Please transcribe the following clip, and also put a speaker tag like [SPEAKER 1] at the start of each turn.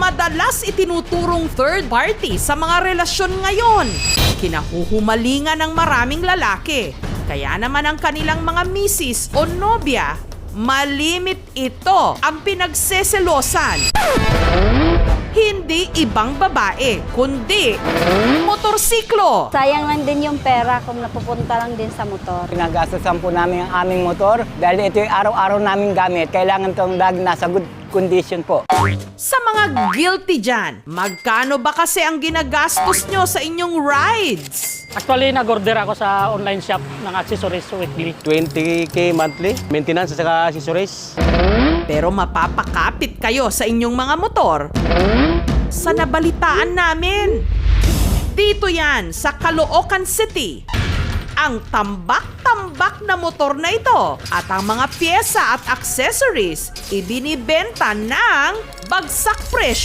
[SPEAKER 1] madalas itinuturong third party sa mga relasyon ngayon. Kinahuhumalingan ng maraming lalaki. Kaya naman ang kanilang mga misis o nobya, malimit ito ang pinagseselosan. Hindi ibang babae, kundi motorsiklo.
[SPEAKER 2] Sayang lang din yung pera kung napupunta lang din sa motor.
[SPEAKER 3] Pinagastosan po namin ang aming motor dahil ito yung araw-araw naming gamit. Kailangan itong lagi nasa good condition po.
[SPEAKER 1] Sa mga guilty dyan, magkano ba kasi ang ginagastos nyo sa inyong rides?
[SPEAKER 4] Actually, nag-order ako sa online shop ng accessories weekly.
[SPEAKER 5] 20K monthly, maintenance at saka accessories.
[SPEAKER 1] Pero mapapakapit kayo sa inyong mga motor sa nabalitaan namin. Dito yan sa Caloocan City. Ang tambak-tambak na motor na ito at ang mga pyesa at accessories ibinibenta ng bagsak presyo.